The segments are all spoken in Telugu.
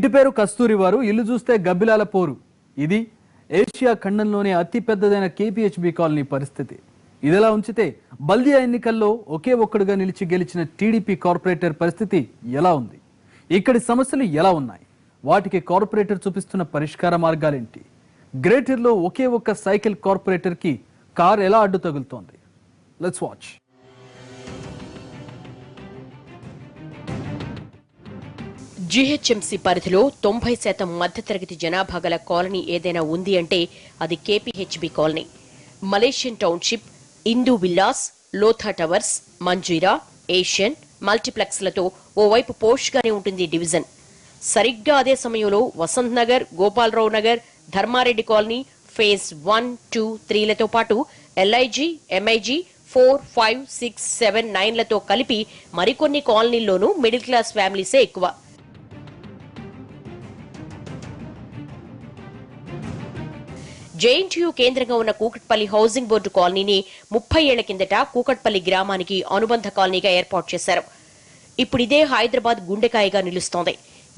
ఇంటి పేరు కస్తూరి వారు, ఇల్లు చూస్తే గబ్బిలాల పోరు. ఇది ఏషియా ఖండంలోనే అతి పెద్దదైన కేపీహెచ్బీ కాలనీ పరిస్థితి. ఇదిలా ఉంచితే బల్దియా ఎన్నికల్లో ఒకే ఒక్కడుగా నిలిచి గెలిచిన టీడీపీ కార్పొరేటర్ పరిస్థితి ఎలా ఉంది? ఇక్కడి సమస్యలు ఎలా ఉన్నాయి? వాటికి కార్పొరేటర్ చూపిస్తున్న పరిష్కార మార్గాలేంటి? గ్రేటర్లో ఒకే ఒక్క సైకిల్ కార్పొరేటర్కి కార్ ఎలా అడ్డు తగులుతోంది? Let's watch. జీహెచ్ఎంసీ పరిధిలో 90% మధ్యతరగతి జనాభా గల కాలనీ ఏదైనా ఉంది అంటే అది KPHB colony. Malaysian township, Indu villas, Lodha towers, Manjeera, Asian, మల్టీప్లెక్స్లతో ఓవైపు పోష్గానే ఉంటుంది డివిజన్. సరిగ్గా అదే సమయంలో వసంత్ నగర్, గోపాలరావు నగర్, ధర్మారెడ్డి కాలనీ ఫేజ్ 1, 2, 3లతో పాటు ఎల్ఐజీ, ఎంఐజీ 4, 5, 6, 7, 9లతో కలిపి మరికొన్ని కాలనీల్లోనూ మిడిల్ క్లాస్ ఫ్యామిలీసే ఎక్కువ. జేఎన్టీయూ కేంద్రంగా ఉన్న కూకట్పల్లి హౌసింగ్ బోర్డు కాలనీని 30 ఏళ్ల కిందట కూకట్పల్లి గ్రామానికి అనుబంధ కాలనీగా ఏర్పాటు చేశారు. ఇప్పుడు ఇదే హైదరాబాద్ గుండెకాయగా నిలుస్తోంది.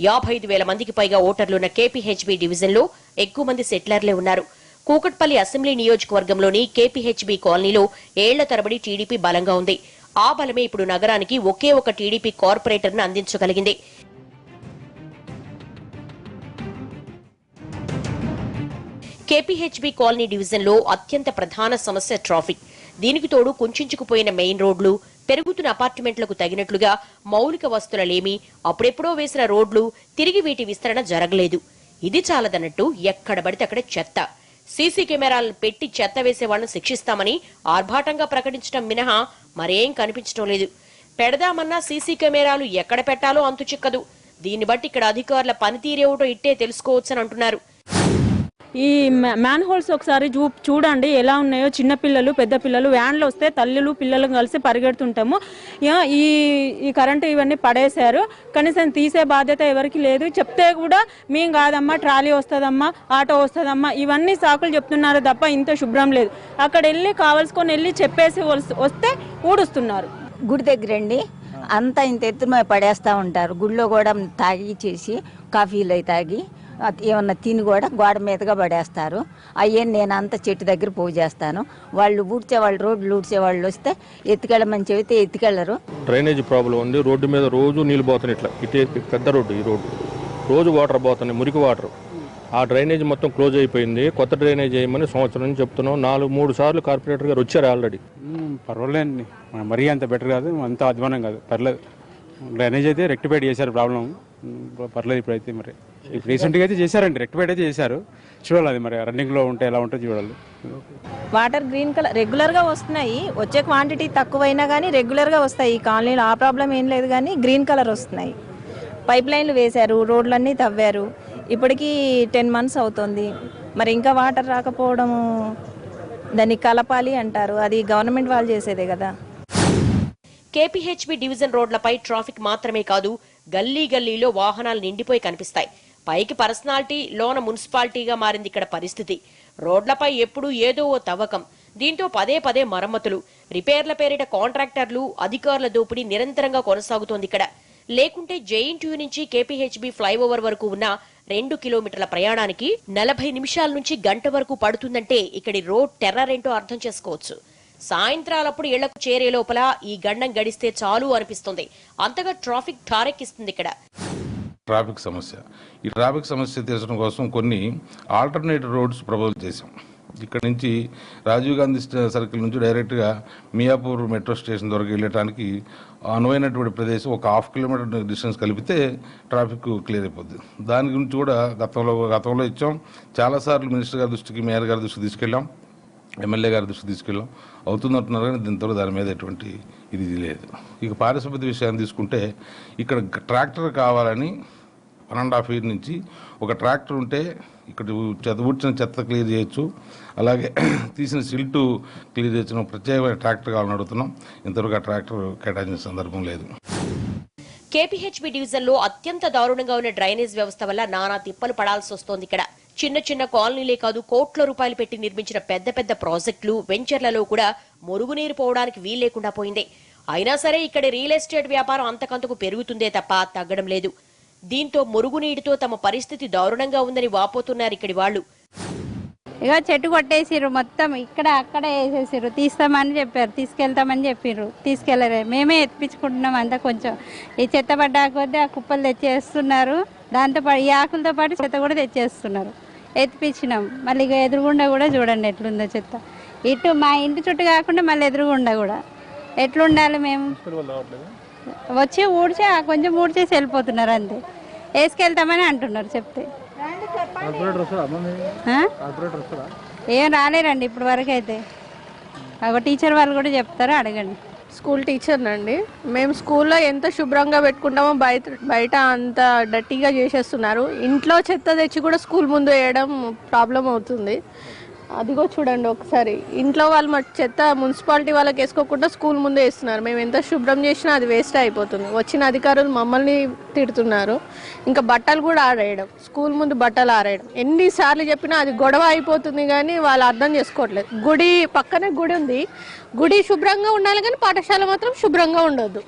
55,000 మందికి పైగా ఓటర్లున్న కేపీహెచ్బీ డివిజన్లో ఎక్కువ మంది సెటిలర్లే ఉన్నారు. కూకట్పల్లి అసెంబ్లీ నియోజకవర్గంలోని కేపీహెచ్బీ కాలనీలో ఏళ్ల తరబడి టీడీపీ బలంగా ఉంది. ఆ బలమే ఇప్పుడు నగరానికి ఒకే ఒక టీడీపీ కార్పొరేటర్ను అందించగలిగింది. కేపీహెచ్బీ కాలనీ డివిజన్లో అత్యంత ప్రధాన సమస్య ట్రాఫిక్. దీనికి తోడు కుంచుకుపోయిన మెయిన్ రోడ్లు, పెరుగుతున్న అపార్ట్మెంట్లకు తగినట్లుగా మౌలిక వస్తువులేమి, అప్పుడెప్పుడో వేసిన రోడ్లు, తిరిగి వీటి విస్తరణ జరగలేదు. ఇది చాలదన్నట్టు ఎక్కడ పడితే అక్కడ చెత్త. సీసీ కెమెరాలను పెట్టి చెత్త వేసే వాళ్ళను శిక్షిస్తామని ఆర్భాటంగా ప్రకటించడం మినహా మరేం కనిపించడం లేదు. పెడదామన్నా సీసీ కెమెరాలు ఎక్కడ పెట్టాలో అంతు చిక్కదు. దీన్ని బట్టి ఇక్కడ అధికారుల పనితీరేమిటో ఇట్టే తెలుసుకోవచ్చని అంటున్నారు. ఈ మ్యాన్ హోల్స్ ఒకసారి చూడండి ఎలా ఉన్నాయో. చిన్నపిల్లలు, పెద్ద పిల్లలు, వ్యాన్లు వస్తే తల్లులు పిల్లలు కలిసి పరిగెడుతుంటాము. ఈ కరెంటు ఇవన్నీ పడేశారు. కనీసం తీసే బాధ్యత ఎవరికి లేదు. చెప్తే కూడా మేము కాదమ్మా, ట్రాలీ వస్తుందమ్మా, ఆటో వస్తుందమ్మా, ఇవన్నీ సాకులు చెప్తున్నారు తప్ప ఇంత శుభ్రం లేదు. అక్కడ వెళ్ళి కావాల్సుకొని వెళ్ళి చెప్పేసి వస్తే ఊడుస్తున్నారు. గుడి దగ్గరండి అంతా ఇంత ఎత్తున పడేస్తూ ఉంటారు. గుడిలో కూడా తాగి చేసి కాఫీలు అవి తాగి ఏమన్నా తిని కూడా గోడ మీదగా పడేస్తారు. అయ్యే నేను అంత చెట్టు దగ్గర పూజ చేస్తాను. వాళ్ళు ఊడ్చేవాళ్ళు, రోడ్లు ఊడ్చేవాళ్ళు వస్తే ఎత్తుకెళ్ళమని చెబితే ఎత్తుకెళ్లరు. డ్రైనేజ్ ప్రాబ్లం ఉంది. రోడ్డు మీద రోజు నీళ్ళు పోతున్నాయి. ఇట్లా ఇటే పెద్ద రోడ్డు, ఈ రోడ్డు రోజు వాటర్ పోతున్నాయి, మురికి వాటర్. ఆ డ్రైనేజ్ మొత్తం క్లోజ్ అయిపోయింది. కొత్త డ్రైనేజ్ వేయమని సంవత్సరం నుంచి చెప్తున్నాం. 3 సార్లు కార్పొరేటర్ గారు వచ్చారు ఆల్రెడీ. పర్వాలేదండి, మరీ అంత బెటర్ కాదు, అంత అధ్వానం కాదు, పర్లేదు. డ్రైనేజ్ అయితే రెక్టిఫైడ్ చేశారు, ప్రాబ్లం పర్లేదు. ఇప్పుడైతే మరి ఇప్పుడు రీసెంట్గా అయితే చేశారండి, రెక్టిఫైడ్ అయితే చేశారు. చూడాలి అది మరి రన్నింగ్లో ఉంటే ఎలా ఉంటుందో చూడాలి. వాటర్ గ్రీన్ కలర్ రెగ్యులర్గా వస్తున్నాయి. వచ్చే క్వాంటిటీ తక్కువైనా కానీ రెగ్యులర్గా వస్తాయి. ఈ కాలనీలో ఆ ప్రాబ్లం ఏం లేదు, కానీ గ్రీన్ కలర్ వస్తున్నాయి. పైప్ లైన్లు వేశారు, రోడ్లన్నీ తవ్వారు. ఇప్పటికీ 10 months అవుతుంది. మరి ఇంకా వాటర్ రాకపోవడము, దాన్ని కలపాలి అంటారు. అది గవర్నమెంట్ వాళ్ళు చేసేదే కదా. కేపీహెచ్బీ డివిజన్ రోడ్లపై ట్రాఫిక్ మాత్రమే కాదు, గల్లీ గల్లీలో వాహనాలు నిండిపోయి కనిపిస్తాయి. పైకి పర్సనాలిటీ, లోన మున్సిపాలిటీగా మారింది ఇక్కడ పరిస్థితి. రోడ్లపై ఎప్పుడూ ఏదో ఓ తవ్వకం. దీంతో పదే మరమ్మతులు, రిపేర్ల పేరిట కాంట్రాక్టర్లు, అధికారుల దోపిడీ నిరంతరంగా కొనసాగుతోంది ఇక్కడ. లేకుంటే జేఎన్టీయూ నుంచి కేపీహెచ్బీ ఫ్లైఓవర్ వరకు ఉన్న 2 కిలోమీటర్ల ప్రయాణానికి 40 నిమిషాల నుంచి గంట వరకు పడుతుందంటే ఇక్కడి రోడ్ టెర్రర్ ఏంటో అర్థం చేసుకోవచ్చు. సాయంత్రాలప్పుడు ఇళ్లకు చేరే లోపల ఈ గండం గడిస్తే చాలు అనిపిస్తుంది. అంతగా ట్రాఫిక్ ఠారెక్కిస్తుంది ఇక్కడ. ట్రాఫిక్ సమస్య, ఈ ట్రాఫిక్ సమస్య తీర్చడం కోసం కొన్ని ఆల్టర్నేటివ్ రోడ్స్ ప్రపోజ్ చేశాం. ఇక్కడ నుంచి రాజీవ్ గాంధీ సర్కిల్ నుంచి డైరెక్ట్గా మియాపూర్ మెట్రో స్టేషన్ వరకు వెళ్ళటానికి అనువైనటువంటి ప్రదేశం ఒక 1/2 కిలోమీటర్ డిస్టెన్స్ కలిపితే ట్రాఫిక్ క్లియర్ అయిపోద్ది. దాని గురించి కూడా గతంలో ఇచ్చాం. చాలాసార్లు మినిస్టర్ గారి దృష్టికి, మేయర్ గారి దృష్టికి తీసుకెళ్ళాం, ఎమ్మెల్యే గారి దృష్టికి తీసుకెళ్ళాం. అవుతుందంటున్నారు కానీ దీంతో దాని మీద ఎటువంటి ఇది లేదు. ఇక పారిశుద్ధ్య విషయాన్ని తీసుకుంటే ఇక్కడ ట్రాక్టర్ కావాలని 1.5 years నుంచి ఒక ట్రాక్టర్ ఉంటే ఇక్కడ ఊడ్చిన చెత్త క్లియర్ చేయొచ్చు, అలాగే తీసిన సిల్టు క్లియర్ చేయొచ్చు. ప్రత్యేకమైన ట్రాక్టర్ కావాలని అడుగుతున్నాం. ఇంతవరకు ఆ ట్రాక్టర్ కేటాయించిన సందర్భం లేదు. కేపీహెచ్బీ డివిజన్లో అత్యంత దారుణంగా ఉన్న డ్రైనేజ్ వ్యవస్థ వల్ల నానా తిప్పలు పడాల్సి వస్తోంది ఇక్కడ. చిన్న కాలనీలే కాదు, కోట్ల రూపాయలు పెట్టి నిర్మించిన పెద్ద ప్రాజెక్టులు, వెంచర్లలో కూడా మురుగునీరు పోవడానికి వీల్లేకుండా పోయింది. అయినా సరే ఇక్కడ రియల్ ఎస్టేట్ వ్యాపారం అంతకంతకు పెరుగుతుందే తప్ప తగ్గడం లేదు. దీంతో మురుగునీటితో తమ పరిస్థితి దారుణంగా ఉందని వాపోతున్నారు ఇక్కడి వాళ్ళు. ఇక చెట్టు కొట్టేసిర్రు, మొత్తం ఇక్కడ అక్కడ వేసేసిర్రు. తీస్తామని చెప్పారు, తీసుకెళ్తామని చెప్పిర్రు, తీసుకెళ్లరే. మేమే ఎత్తిపించుకుంటున్నాం అంతా. కొంచెం ఈ చెత్త పడ్డా కొద్దీ ఆ కుప్పలు తెచ్చేస్తున్నారు. దాంతో పాటు ఈ ఆకులతో పాటు చెత్త కూడా తెచ్చేస్తున్నారు. ఎత్తిపించినాం. మళ్ళీ ఇక ఎదురుగుండా కూడా చూడండి ఎట్లుందో చెత్త. ఇటు మా ఇంటి చుట్టూ కాకుండా మళ్ళీ ఎదురుగుండా కూడా ఎట్లుండాలి. మేము వచ్చి ఊడ్చి కొంచెం ఊడ్చేసి వెళ్ళిపోతున్నారు అంతే. వేసుకెళ్తామని అంటున్నారు చెప్తే. ఏం రాలేరండి ఇప్పుడు వరకు అయితే. ఒక టీచర్ వాళ్ళు కూడా చెప్తారు, అడగండి. స్కూల్ టీచర్నండి. మేము స్కూల్లో ఎంత శుభ్రంగా పెట్టుకుంటామో బయట అంత డర్టీగా చేసేస్తున్నారు. ఇంట్లో చెత్త తెచ్చి కూడా స్కూల్ ముందు వేయడం ప్రాబ్లం అవుతుంది. అదిగో చూడండి ఒకసారి, ఇంట్లో వాళ్ళు చెత్త మున్సిపాలిటీ వాళ్ళకి వేసుకోకుండా స్కూల్ ముందు వేస్తున్నారు. మేము ఎంత శుభ్రం చేసినా అది వేస్ట్ అయిపోతుంది. వచ్చిన అధికారులు మమ్మల్ని తిడుతున్నారు. ఇంకా బట్టలు కూడా ఆరేయడం, స్కూల్ ముందు బట్టలు ఆరేయడం. ఎన్నిసార్లు చెప్పినా అది గొడవ అయిపోతుంది కానీ వాళ్ళు అర్థం చేసుకోవట్లేదు. గుడి పక్కనే గుడి ఉంది, గుడి శుభ్రంగా ఉండాలి కానీ పాఠశాల మాత్రం శుభ్రంగా ఉండొద్దు.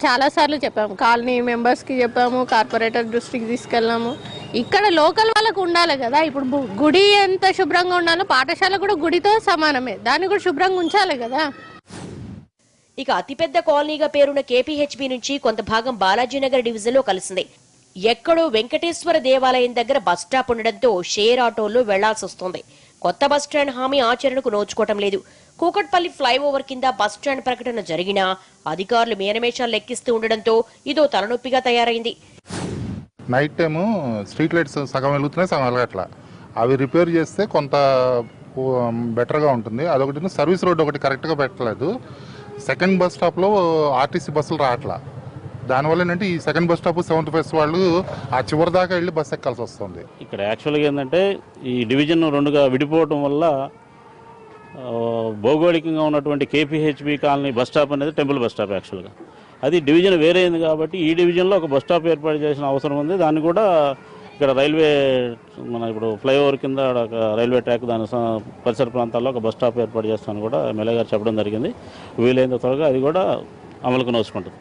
చాలా సార్లు చెప్పాము, కాలనీ మెంబర్స్కి చెప్పాము, కార్పొరేటర్ దృష్టికి తీసుకెళ్ళాము. ఇక్కడ లోకల్ వాళ్ళకు ఉండాలి కదా. ఇప్పుడు గుడి ఎంత శుభ్రంగా ఉండాలో పాఠశాల కూడా గుడితో సమానమే, దాన్ని కూడా శుభ్రంగా ఉంచాలి కదా. ఇక అతిపెద్ద కాలనీగా పేరున్న కేపీహెచ్బీ నుంచి కొంత భాగం బాలాజీనగర్ డివిజన్ లో కలిసింది. ఎక్కడో వెంకటేశ్వర దేవాలయం దగ్గర బస్టాప్ ఉండడంతో షేర్ ఆటోల్లో వెళ్లాల్సి వస్తోంది. కొత్త బస్టాండ్ హామీ ఆచరణకు నోచుకోవటం లేదు. కూకట్పల్లి ఫ్లైఓవర్ కింద బస్టాండ్ ప్రకటన జరిగినా అధికారులు మీనమేషాలు లెక్కిస్తూ ఉండడంతో ఇదో తలనొప్పిగా తయారైంది. నైట్ టైము స్ట్రీట్ లైట్స్ సగం వెలుగుతున్నాయి, సగం వెలగట్లా. అవి రిపేర్ చేస్తే కొంత బెటర్గా ఉంటుంది. అదొకటి, సర్వీస్ రోడ్ ఒకటి కరెక్ట్గా పెట్టలేదు. సెకండ్ బస్ స్టాప్లో ఆర్టీసీ బస్సులు రావట్లా. దానివల్ల ఏంటంటే ఈ second bus stop 7th face వాళ్ళు ఆ చివరి దాకా వెళ్ళి బస్ ఎక్కాల్సి వస్తుంది. ఇక్కడ యాక్చువల్గా ఏంటంటే ఈ డివిజన్ రెండుగా విడిపోవటం వల్ల భౌగోళికంగా ఉన్నటువంటి కేపీహెచ్బీ కాలనీ బస్ స్టాప్ అనేది టెంపుల్ బస్ స్టాప్. యాక్చువల్గా అది డివిజన్ వేరే అయింది కాబట్టి ఈ డివిజన్లో ఒక బస్ స్టాప్ ఏర్పాటు చేసిన అవసరం ఉంది. దాన్ని కూడా ఇక్కడ రైల్వే, మన ఇప్పుడు ఫ్లైఓవర్ కింద ఒక రైల్వే ట్రాక్, దాని పరిసర ప్రాంతాల్లో ఒక బస్ స్టాప్ ఏర్పాటు చేస్తానని కూడా ఎమ్మెల్యే గారు చెప్పడం జరిగింది. వీలైనంత త్వరగా అది కూడా అమలుకు నోచుకుంటుంది.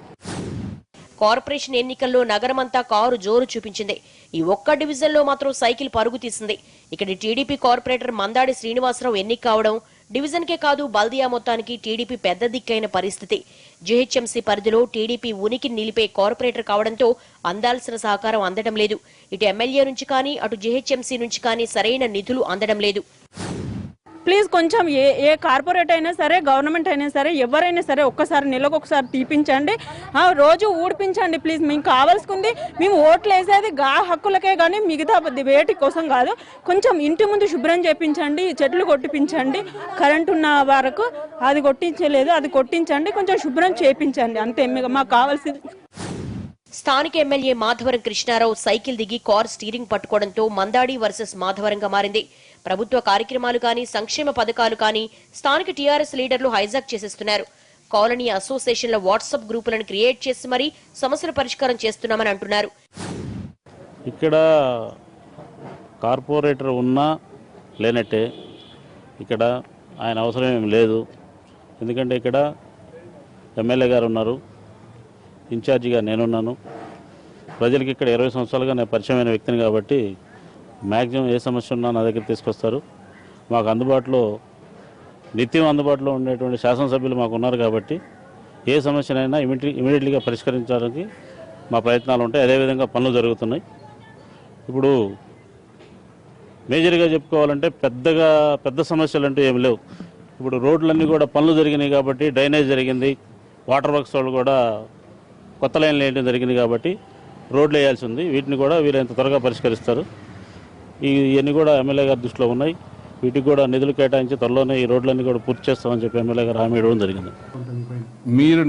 కార్పొరేషన్ ఎన్నికల్లో నగరమంతా కారు జోరు చూపించింది. ఈ ఒక్క డివిజన్లో మాత్రం సైకిల్ పరుగు తీసింది. ఇక్కడి టీడీపీ కార్పొరేటర్ మందాడి శ్రీనివాసరావు ఎన్నిక కావడం డివిజన్కే కాదు బల్దియా మొత్తానికి టీడీపీ పెద్ద దిక్కైన పరిస్థితి. జీహెచ్ఎంసీ పరిధిలో టీడీపీ ఉనికిని నిలిపే కార్పొరేటర్ కావడంతో అందాల్సిన సహకారం అందడం లేదు. ఇటు ఎమ్మెల్యే నుంచి కానీ అటు జీహెచ్ఎంసీ నుంచి కానీ సరైన నిధులు అందడం లేదు. ప్లీజ్ కొంచెం ఏ కార్పొరేట్ అయినా సరే, గవర్నమెంట్ అయినా సరే, ఎవరైనా సరే ఒక్కసారి నెలకు ఒకసారి తీపించండి, రోజు ఊడిపించండి ప్లీజ్. మీకు కావాల్సింది మేము ఓట్లు వేసేది హక్కులకే కానీ మిగతా వేటి కోసం కాదు. కొంచెం ఇంటి ముందు శుభ్రం చేయించండి, చెట్లు కొట్టిపించండి. కరెంట్ ఉన్న వరకు అది కొట్టించలేదు, అది కొట్టించండి, కొంచెం శుభ్రం చేయించండి, అంతే మాకు కావాల్సింది. స్థానిక ఎమ్మెల్యే మాధవరం కృష్ణారావు సైకిల్ దిగి కార్ స్టీరింగ్ పట్టుకోవడంతో మందాడి వర్సెస్ మాధవరంగా మారింది. ప్రభుత్వ కార్యక్రమాలు కానీ సంక్షేమ పథకాలు కానీ స్థానిక టీఆర్ఎస్ లీడర్లు హైజాక్ చేసేస్తున్నారు. కాలనీ అసోసియేషన్ల వాట్సాప్ గ్రూపులను క్రియేట్ చేసి మరీ సమస్యల పరిష్కారం చేస్తున్నామని అంటున్నారు. ఇక్కడ కార్పొరేటర్ ఉన్నా లేనట్టే, ఇక్కడ ఆయన అవసరం ఏం లేదు. ఎందుకంటే ఇక్కడ ఎమ్మెల్యే గారు ఉన్నారు, ఇన్ఛార్జిగా నేనున్నాను. ప్రజలకి ఇక్కడ 20 సంవత్సరాలుగా నేను పరిచయమైన వ్యక్తిని కాబట్టి మ్యాక్సిమం ఏ సమస్య ఉన్నా నా దగ్గర తీసుకొస్తారు. మాకు అందుబాటులో, నిత్యం అందుబాటులో ఉండేటువంటి శాసనసభ్యులు మాకు ఉన్నారు కాబట్టి ఏ సమస్యనైనా ఇమీడియట్లీగా పరిష్కరించడానికి మా ప్రయత్నాలు ఉంటాయి. అదేవిధంగా పనులు జరుగుతున్నాయి. ఇప్పుడు మేజర్గా చెప్పుకోవాలంటే పెద్ద సమస్యలు అంటూ ఏమి లేవు. ఇప్పుడు రోడ్లన్నీ కూడా పనులు జరిగినాయి కాబట్టి, డ్రైనేజ్ జరిగింది, వాటర్ వర్క్స్ వాళ్ళు కూడా కొత్త లైన్లు వేయడం జరిగింది కాబట్టి రోడ్లు వేయాల్సి ఉంది. వీటిని కూడా వీరంత త్వరగా పరిష్కరిస్తారు. ఇవన్నీ కూడా ఎమ్మెల్యే గారి దృష్టిలో ఉన్నాయి. వీటికి కూడా నిధులు కేటాయించి త్వరలోనే ఈ రోడ్లన్నీ కూడా పూర్తి చేస్తామని చెప్పి ఎమ్మెల్యే గారు హామీ ఇవ్వడం జరిగింది.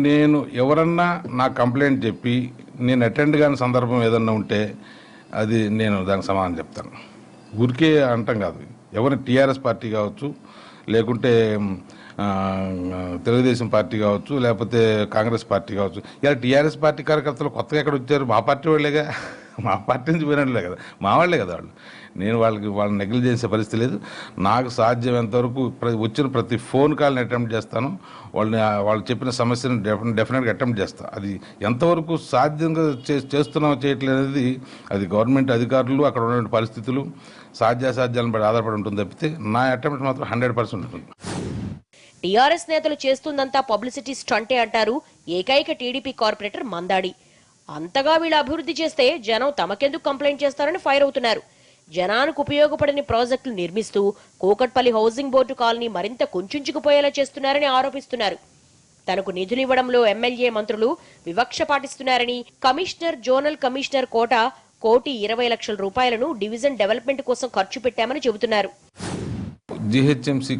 నేను ఎవరన్నా నా కంప్లైంట్ చెప్పి నేను అటెండ్ కాని సందర్భం ఏదన్నా ఉంటే అది నేను దానికి సమాధానం చెప్తాను. ఊరికే అంటాం కాదు. ఎవరిని టీఆర్ఎస్ పార్టీ కావచ్చు, లేకుంటే తెలుగుదేశం పార్టీ కావచ్చు, లేకపోతే కాంగ్రెస్ పార్టీ కావచ్చు. ఇలా టీఆర్ఎస్ పార్టీ కార్యకర్తలు కొత్తగా ఎక్కడ వచ్చారు? మా పార్టీ వాళ్ళేగా, మా పార్టీ నుంచి పోయినట్లే కదా, మా వాళ్లే కదా వాళ్ళు. నేను వాళ్ళని నెగ్లెక్ట్ చేసే పరిస్థితి లేదు. నాకు సాధ్యమైనంతవరకు వచ్చిన ప్రతి ఫోన్ కాల్ని అటెంప్ట్ చేస్తాను. వాళ్ళు చెప్పిన సమస్యను డెఫినెట్గా అటెంప్ట్ చేస్తాను. అది ఎంతవరకు సాధ్యంగా చేస్తున్నాం చేయట్లేదు అనేది అది గవర్నమెంట్ అధికారులు, అక్కడ ఉన్న పరిస్థితులు, సాధ్యాసాధ్యాలను బట్టి ఆధారపడి ఉంటుంది తప్పితే నా అటెంప్ట్ మాత్రం 100% ఉంటుంది. టీఆర్ఎస్ నేతలు చేస్తుందంతా పబ్లిసిటీ స్టంటే అంటారు ఏకైక టీడీపీ కార్పొరేటర్ మందాడి. అంతగా వీళ్ళు అభివృద్ధి చేస్తే జనం తమకెందుకు కంప్లైంట్ చేస్తారని ఫైర్ అవుతున్నారు. జనానికి ఉపయోగపడని ప్రాజెక్టులు నిర్మిస్తూ కూకట్పల్లి హౌసింగ్ బోర్డు కాలనీ మరింత కుంచుకుపోయేలా చేస్తున్నారని ఆరోపిస్తున్నారు. తనకు నిధులు ఇవ్వడంలో ఎమ్మెల్యే మంత్రులు వివక్ష పాటిస్తున్నారని కమిషనర్, జోనల్ కమిషనర్ కోట 1,20,00,000 రూపాయలను డివిజన్ డెవలప్మెంట్ కోసం ఖర్చు పెట్టామని చెబుతున్నారు. జిహెచ్ఎంసీ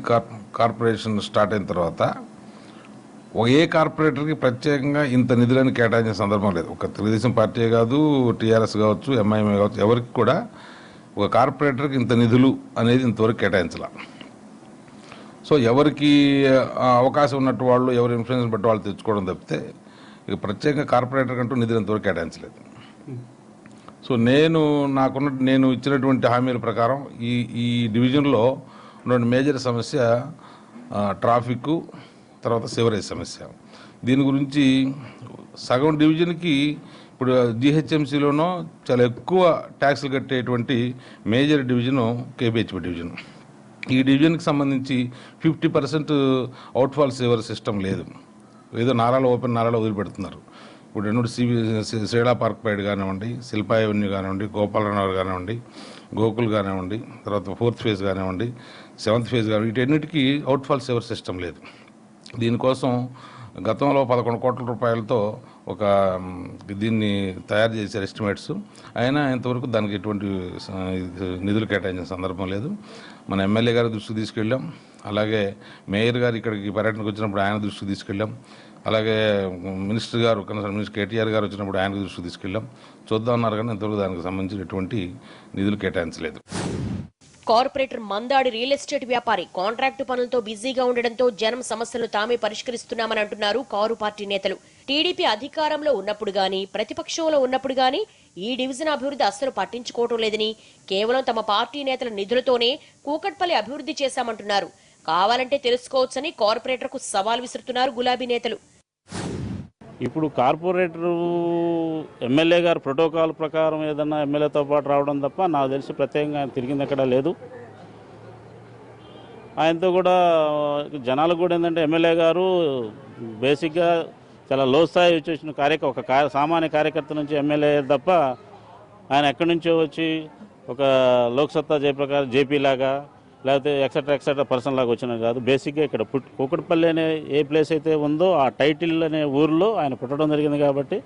కార్పొరేషన్ స్టార్ట్ అయిన తర్వాత ఏ కార్పొరేటర్కి ప్రత్యేకంగా ఇంత నిధులను కేటాయించిన సందర్భం లేదు. ఒక తెలుగుదేశం పార్టీ కాదు, టీఆర్ఎస్ కావచ్చు, ఎంఐఎంఏ కావచ్చు, ఎవరికి కూడా ఒక కార్పొరేటర్కి ఇంత నిధులు అనేది ఇంతవరకు కేటాయించాల. సో ఎవరికి అవకాశం ఉన్నట్టు వాళ్ళు, ఎవరి ఇన్ఫ్లుయెన్స్ బట్టి వాళ్ళు తెచ్చుకోవడం తప్పితే ఇక ప్రత్యేకంగా కార్పొరేటర్ కంటూ నిధులు ఇంతవరకు కేటాయించలేదు. సో నేను ఇచ్చినటువంటి హామీల ప్రకారం ఈ డివిజన్లో ఉన్న మేజర్ సమస్య ట్రాఫిక్, తర్వాత సివరేజ్ సమస్య. దీని గురించి సగం డివిజన్కి ఇప్పుడు జిహెచ్ఎంసీలోనూ చాలా ఎక్కువ ట్యాక్స్లు కట్టేటువంటి మేజర్ డివిజను కేబిహెచ్పి డివిజన్. ఈ డివిజన్కి సంబంధించి 50% అవుట్ఫాల్ సివర్ సిస్టమ్ లేదు. ఏదో ఓపెన్ నారాలో వదిలిపెడుతున్నారు. ఇప్పుడు రెండు శ్రీలా పార్క్ పైడ్ కానివ్వండి, శిల్పా అవెన్యూ కానివ్వండి, గోపాలనగర్ కానివ్వండి, గోకుల్ కానివ్వండి, తర్వాత 4th ఫేజ్ కానివ్వండి, 7th ఫేజ్ కానివ్వండి, వీటన్నిటికీ అవుట్ఫాల్ సివర్ సిస్టమ్ లేదు. దీనికోసం గతంలో 11 కోట్ల రూపాయలతో దీన్ని తయారు చేశారు ఎస్టిమేట్స్. అయినా ఇంతవరకు దానికి ఎటువంటి నిధులు కేటాయించిన సందర్భం లేదు. మన ఎమ్మెల్యే గారి దృష్టికి తీసుకెళ్ళాం, అలాగే మేయర్ గారు ఇక్కడికి పర్యటనకు వచ్చినప్పుడు ఆయన దృష్టికి తీసుకెళ్ళాం, అలాగే మినిస్టర్ గారు కన్సర్న్ మినిస్టర్ కేటీఆర్ గారు వచ్చినప్పుడు ఆయన దృష్టికి తీసుకెళ్ళాం. చూద్దాం అన్నారు కానీ ఇంతవరకు దానికి సంబంధించిన ఎటువంటి నిధులు కేటాయించలేదు. కార్పొరేటర్ మందాడి రియల్ ఎస్టేట్ వ్యాపారి కాంట్రాక్టు పనులతో బిజీగా ఉండడంతో జనం సమస్యలు తామే పరిష్కరిస్తున్నామని అంటున్నారు కారు పార్టీ నేతలు. టీడీపీ అధికారంలో ఉన్నప్పుడు గాని, ప్రతిపక్షంలో ఉన్నప్పుడు గాని ఈ డివిజన్ అభివృద్ధి అస్సలు పట్టించుకోవటం లేదని, కేవలం తమ పార్టీ నేతల నిధులతోనే కూకట్పల్లి అభివృద్ధి చేశామంటున్నారు. కావాలంటే తెలుసుకోవచ్చని కార్పొరేటర్కు సవాల్ విసురుతున్నారు గులాబీ నేతలు. ఇప్పుడు కార్పొరేటరు ఎమ్మెల్యే గారు ప్రోటోకాల్ ప్రకారం ఏదన్నా ఎమ్మెల్యేతో పాటు రావడం తప్ప నాకు తెలిసి ప్రత్యేకంగా ఆయన తిరిగింది ఎక్కడ లేదు. ఆయనతో కూడా జనాలకు కూడా ఏంటంటే ఎమ్మెల్యే గారు బేసిక్గా చాలా లో స్థాయి వచ్చేసిన ఒక సామాన్య కార్యకర్త నుంచి ఎమ్మెల్యే తప్ప ఆయన ఎక్కడి నుంచో వచ్చి ఒక లోక్సత్తా జయప్రకాష్ జేపీ లాగా లేకపోతే ఎక్సెట్రా పర్సన్ లాగా వచ్చినా కాదు. బేసిక్గా ఇక్కడ కూకట్పల్లి అనే ఏ ప్లేస్ అయితే ఉందో ఆ టైటిల్ అనే ఊరిలో ఆయన పుట్టడం జరిగింది కాబట్టి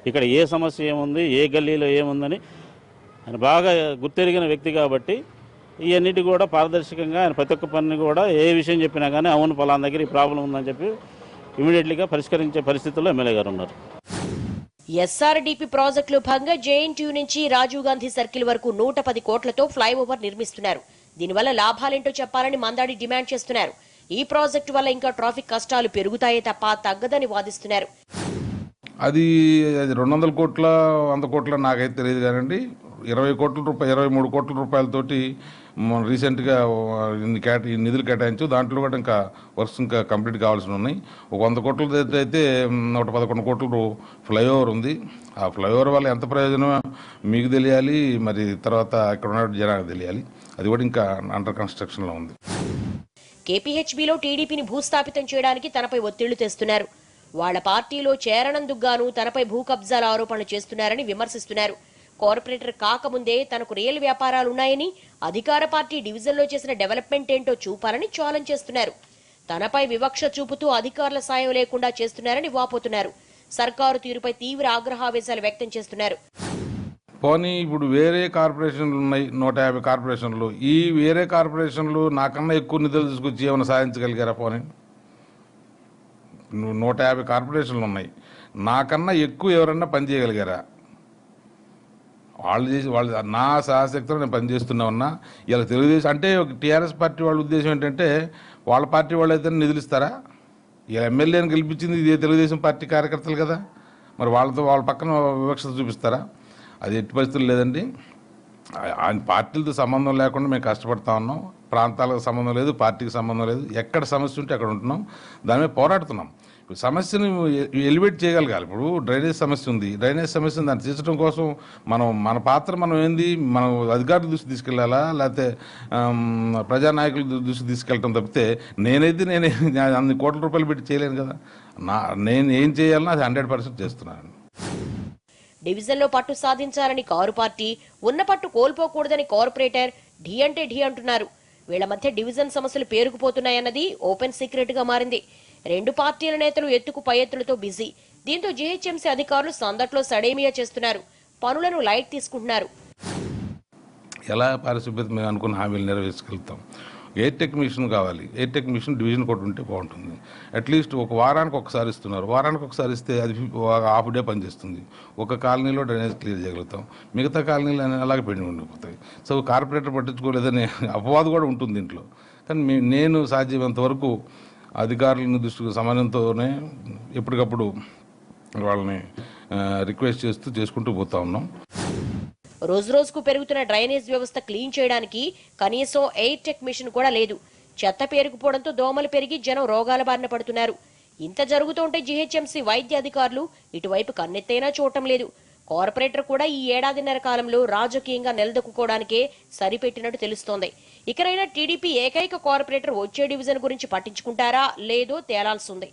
ఇక్కడ ఏ సమస్య ఏముంది, ఏ గల్లీలో ఏముందని ఆయన బాగా గుర్తెరిగిన వ్యక్తి కాబట్టి ఇవన్నిటి కూడా పారదర్శకంగా ఆయన ప్రతి ఒక్క పనిని కూడా ఏ విషయం చెప్పినా కానీ అవును పలానా దగ్గర ఈ ప్రాబ్లం ఉందని చెప్పి ఇమీడియట్లీగా పరిష్కరించే పరిస్థితుల్లో ఎమ్మెల్యే గారు ఉన్నారు. ఎస్ఆర్డీపీ ప్రాజెక్టులో భాగంగా జేఎన్టీయూ నుంచి రాజీవ్ గాంధీ సర్కిల్ వరకు 110 కోట్లతో ఫ్లైఓవర్ నిర్మిస్తున్నారు. దీనివల్ల లాభాలేంటో చెప్పాలని మందాడి డిమాండ్ చేస్తున్నారు. ఈ ప్రాజెక్టు వల్ల ఇంకా ట్రాఫిక్ కష్టాలు పెరుగుతాయే తప్ప తగ్గదని వాదిస్తున్నారు. అది 200 కోట్ల 100 కోట్ల నాకైతే తెలియదు కానండి. 23 కోట్ల రూపాయలతోటి రీసెంట్గా నిధులు కేటాయించు. దాంట్లో కూడా ఇంకా వర్క్స్ ఇంకా కంప్లీట్ కావాల్సి ఉన్నాయి. ఒక 100 కోట్ల అయితే 111 కోట్ల ఫ్లైఓవర్ ఉంది. ఆ ఫ్లైఓవర్ వల్ల ఎంత ప్రయోజనం మీకు తెలియాలి, మరి తర్వాత ఇక్కడ ఉన్న జనానికి తెలియాలి. అది కూడా ఇంకా అండర్ కన్స్ట్రక్షన్లో ఉంది. కేపీహెచ్బీలో టీడీపీని భూస్థాపితం చేయడానికి తనపై ఒత్తిళ్లు తెస్తున్నారు. వాళ్ల పార్టీలో చేరనందుకు గాను తనపై భూ కబ్జాల ఆరోపణలు చేస్తున్నారని విమర్శిస్తున్నారు. కార్పొరేటర్ కాకముందే తనకు రియల్ వ్యాపారాలున్నాయని, అధికార పార్టీ డివిజన్లో చేసిన డెవలప్మెంట్ ఏంటో చూపాలని ఛాలెంజ్ చేస్తున్నారు. తనపై వివక్ష చూపుతూ అధికారుల సాయం లేకుండా చేస్తున్నారని వాపోతున్నారు. సర్కారు తీరుపై తీవ్ర ఆగ్రహావేశాలు వ్యక్తం చేస్తున్నారు. పోనీ ఇప్పుడు వేరే కార్పొరేషన్లు ఉన్నాయి, 150 కార్పొరేషన్లు. ఈ వేరే కార్పొరేషన్లు నాకన్నా ఎక్కువ నిధులు తీసుకొచ్చి ఏమైనా సాధించగలిగారా? పోనీ 150 కార్పొరేషన్లు ఉన్నాయి, నాకన్నా ఎక్కువ ఎవరన్నా పనిచేయగలిగారా? వాళ్ళు నా సహశక్తిలో నేను పనిచేస్తున్నా ఉన్నా. ఇలా తెలుగుదేశం అంటే టీఆర్ఎస్ పార్టీ వాళ్ళ ఉద్దేశం ఏంటంటే వాళ్ళ పార్టీ వాళ్ళు అయితే నిధులు ఇస్తారా? ఇలా ఎమ్మెల్యేని గెలిపించింది ఇదే తెలుగుదేశం పార్టీ కార్యకర్తలు కదా, మరి వాళ్ళ పక్కన వివక్షత చూపిస్తారా? అది ఎట్టి పరిస్థితులు లేదండి. ఆయన పార్టీలతో సంబంధం లేకుండా మేము కష్టపడతా ఉన్నాం. ప్రాంతాలకు సంబంధం లేదు, పార్టీకి సంబంధం లేదు. ఎక్కడ సమస్య ఉంటే అక్కడ ఉంటున్నాం, దాని మీద పోరాడుతున్నాం. ఇప్పుడు సమస్యను ఎలివేట్ చేయగలగాలి. ఇప్పుడు డ్రైనేజ్ సమస్య ఉంది, డ్రైనేజ్ సమస్యను దాన్ని తీర్చడం కోసం మన పాత్ర మనం ఏంది, మనం అధికారుల దృష్టి తీసుకెళ్లాలా, లేకపోతే ప్రజానాయకుల దృష్టి తీసుకెళ్ళటం తప్పితే నేనే అన్ని కోట్ల రూపాయలు పెట్టి చేయలేను కదా. నేను ఏం చేయాలన్నా అది 100% చేస్తున్నాను. డివిజన్లో పట్టు సాధించాలని కారు పార్టీ, ఉన్న పట్టు కోల్పోకూడదని కార్పొరేటర్ ఢీ అంటే ఢీ అంటున్నారు. వీళ్ల మధ్య డివిజన్ సమస్యలు పేరుకుపోతున్నాయన్నది ఓపెన్ సీక్రెట్ గా మారింది. రెండు పార్టీల నేతలు ఎత్తుకు పై ఎత్తులతో బిజీ. దీంతో జీహెచ్ఎంసీ అధికారులు సందట్లో సడేమియా చేస్తున్నారు, పనులను లైట్ తీసుకుంటున్నారు. ఎలా పారిశుభ్రత మేము అనుకున్న హామీలు నెరవేర్చగలుగుతాం? ఎయిర్ టెక్ మిషన్ కావాలి. ఎయిర్ టెక్ మిషన్ డివిజన్ కూడా ఉంటే బాగుంటుంది. అట్లీస్ట్ ఒక వారానికి ఒకసారి ఇస్తున్నారు. వారానికి ఒకసారి ఇస్తే అది హాఫ్ డే పనిచేస్తుంది. ఒక కాలనీలో డ్రైనేజ్ క్లియర్ చేయగలుగుతాం, మిగతా కాలనీలు అలాగే పెండింగ్ ఉండిపోతాయి. సో కార్పొరేటర్ పట్టించుకోలేదని అపవాదు కూడా ఉంటుంది దీంట్లో. కానీ నేను సాధ్యమైనంత వరకు అధికారులను దృష్టికి సమన్వయంతోనే ఎప్పటికప్పుడు వాళ్ళని రిక్వెస్ట్ చేసుకుంటూ పోతా ఉన్నాం. రోజు రోజుకు పెరుగుతున్న డ్రైనేజ్ వ్యవస్థ క్లీన్ చేయడానికి కనీసం ఎయిర్ టెక్ మిషన్ కూడా లేదు. చెత్త పేరుకుపోవడంతో దోమలు పెరిగి జనం రోగాల బారిన పడుతున్నారు. ఇంత జరుగుతుంటే జీహెచ్ఎంసీ వైద్య అధికారులు ఇటువైపు కన్నెత్తైనా చూడటం లేదు. కార్పొరేటర్ కూడా ఈ ఏడాదిన్నర కాలంలో రాజకీయంగా నిలదొక్కుకోవడానికే సరిపెట్టినట్టు తెలుస్తోంది. ఇకనైనా టీడీపీ ఏకైక కార్పొరేటర్ వచ్చే డివిజన్ గురించి పట్టించుకుంటారా లేదో తేలాల్సింది.